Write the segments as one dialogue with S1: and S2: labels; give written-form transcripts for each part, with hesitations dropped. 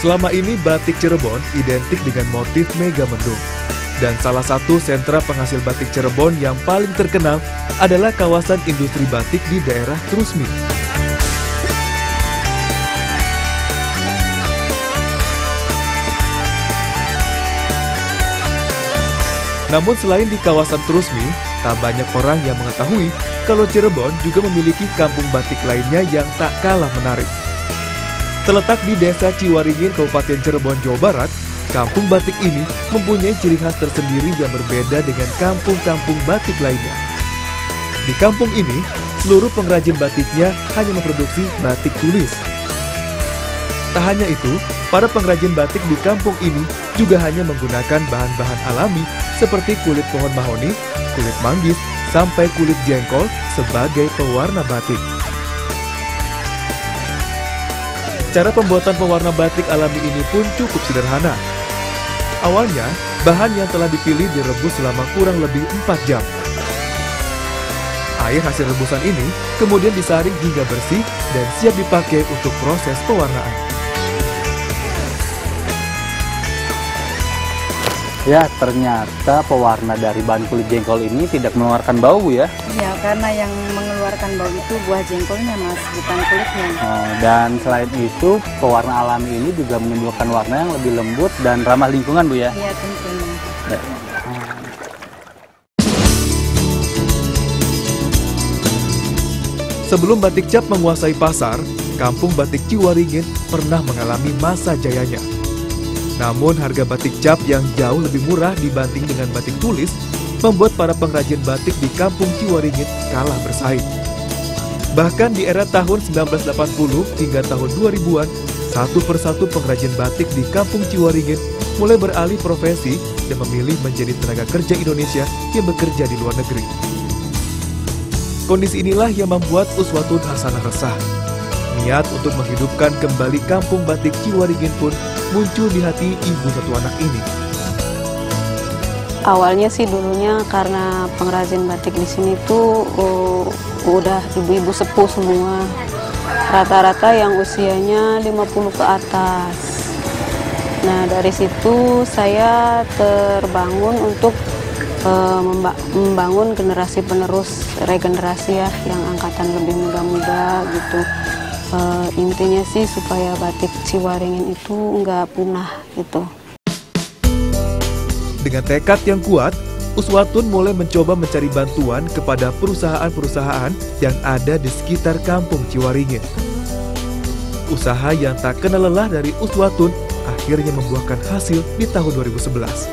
S1: Selama ini batik Cirebon identik dengan motif mega mendung. Dan salah satu sentra penghasil batik Cirebon yang paling terkenal adalah kawasan industri batik di daerah Trusmi. Namun selain di kawasan Trusmi, tak banyak orang yang mengetahui kalau Cirebon juga memiliki kampung batik lainnya yang tak kalah menarik. Terletak di Desa Ciwaringin, Kabupaten Cirebon, Jawa Barat, kampung batik ini mempunyai ciri khas tersendiri yang berbeda dengan kampung-kampung batik lainnya. Di kampung ini, seluruh pengrajin batiknya hanya memproduksi batik tulis. Tak hanya itu, para pengrajin batik di kampung ini juga hanya menggunakan bahan-bahan alami seperti kulit pohon mahoni, kulit manggis, sampai kulit jengkol sebagai pewarna batik. Cara pembuatan pewarna batik alami ini pun cukup sederhana. Awalnya, bahan yang telah dipilih direbus selama kurang lebih 4 jam. Air hasil rebusan ini kemudian disaring hingga bersih dan siap dipakai untuk proses pewarnaan.
S2: Ya, ternyata pewarna dari bahan kulit jengkol ini tidak mengeluarkan bau ya?
S3: Ya, karena yang mengeluarkan bau itu buah jengkolnya, Mas, bukan kulitnya.
S2: Oh, dan selain itu, pewarna alami ini juga menimbulkan warna yang lebih lembut dan ramah lingkungan, Bu ya?
S3: Iya, tentunya.
S2: Ya.
S1: Sebelum batik cap menguasai pasar, kampung batik Ciwaringin pernah mengalami masa jayanya. Namun harga batik cap yang jauh lebih murah dibanding dengan batik tulis membuat para pengrajin batik di kampung Ciwaringin kalah bersaing. Bahkan di era tahun 1980 hingga tahun 2000-an, satu persatu pengrajin batik di kampung Ciwaringin mulai beralih profesi dan memilih menjadi tenaga kerja Indonesia yang bekerja di luar negeri. Kondisi inilah yang membuat Uswatun Hasanah resah. Niat untuk menghidupkan kembali kampung batik Ciwaringin pun muncul di hati ibu satu anak ini.
S4: Awalnya sih dulunya karena pengrajin batik di sini tuh udah ibu-ibu sepuh semua. Rata-rata yang usianya 50 ke atas. Nah, dari situ saya terbangun untuk membangun generasi penerus, regenerasi ya, yang angkatan lebih muda-muda gitu. Intinya sih supaya batik Ciwaringin itu nggak punah gitu.
S1: Dengan tekad yang kuat, Uswatun mulai mencoba mencari bantuan kepada perusahaan-perusahaan yang ada di sekitar kampung Ciwaringin. Usaha yang tak kenal lelah dari Uswatun akhirnya membuahkan hasil di tahun 2011.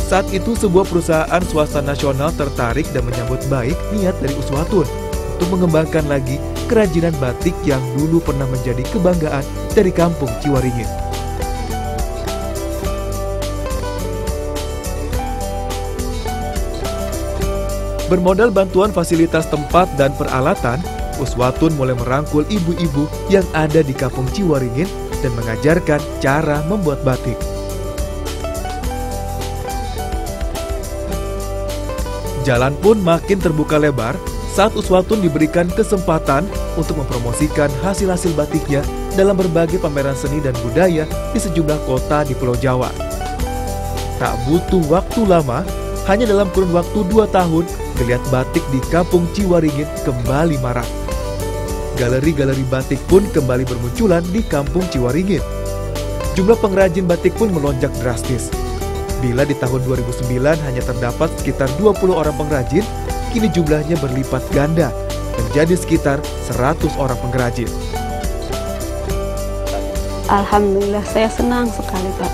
S1: Saat itu sebuah perusahaan swasta nasional tertarik dan menyambut baik niat dari Uswatun untuk mengembangkan lagi kerajinan batik yang dulu pernah menjadi kebanggaan dari kampung Ciwaringin. Bermodal bantuan fasilitas tempat dan peralatan, Uswatun mulai merangkul ibu-ibu yang ada di kampung Ciwaringin dan mengajarkan cara membuat batik. Jalan pun makin terbuka lebar saat Uswatun diberikan kesempatan untuk mempromosikan hasil-hasil batiknya dalam berbagai pameran seni dan budaya di sejumlah kota di Pulau Jawa. Tak butuh waktu lama, hanya dalam kurun waktu 2 tahun, geliat batik di kampung Ciwaringin kembali marak. Galeri-galeri batik pun kembali bermunculan di kampung Ciwaringin. Jumlah pengrajin batik pun melonjak drastis. Bila di tahun 2009 hanya terdapat sekitar 20 orang pengrajin, kini jumlahnya berlipat ganda, menjadi sekitar 100 orang pengrajin.
S4: Alhamdulillah saya senang sekali Pak.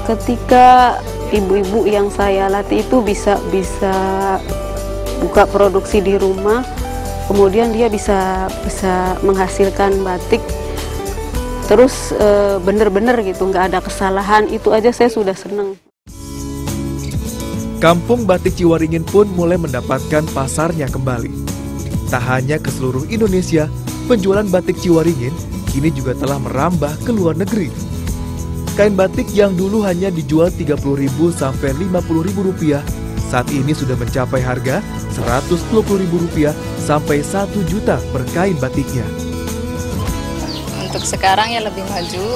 S4: Ketika ibu-ibu yang saya latih itu bisa buka produksi di rumah, kemudian dia bisa menghasilkan batik, terus bener-bener gitu, nggak ada kesalahan, itu aja saya sudah senang.
S1: Kampung batik Ciwaringin pun mulai mendapatkan pasarnya kembali. Tak hanya ke seluruh Indonesia, penjualan batik Ciwaringin kini juga telah merambah ke luar negeri. Kain batik yang dulu hanya dijual Rp30.000 sampai Rp50.000, saat ini sudah mencapai harga Rp120.000 sampai Rp1 juta per kain batiknya.
S5: untuk sekarang ya lebih maju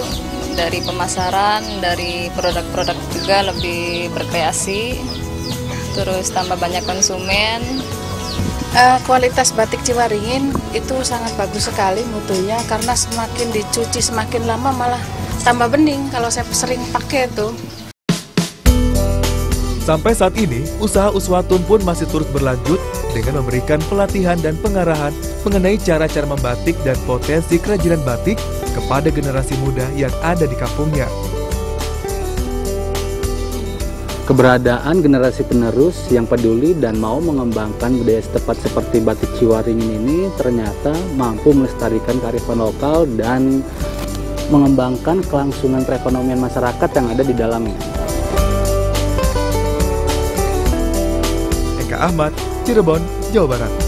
S5: dari pemasaran, dari produk-produk juga lebih berkreasi, terus tambah banyak konsumen.
S6: Kualitas batik Ciwaringin itu sangat bagus sekali mutunya, karena semakin dicuci semakin lama malah tambah bening kalau saya sering pakai itu.
S1: Sampai saat ini, usaha Uswatun pun masih terus berlanjut dengan memberikan pelatihan dan pengarahan mengenai cara-cara membatik dan potensi kerajinan batik kepada generasi muda yang ada di kampungnya.
S2: Keberadaan generasi penerus yang peduli dan mau mengembangkan budaya setempat seperti batik Ciwaringin ini ternyata mampu melestarikan kearifan lokal dan mengembangkan kelangsungan perekonomian masyarakat yang ada di dalamnya.
S1: Eka Ahmad, Cirebon, Jawa Barat.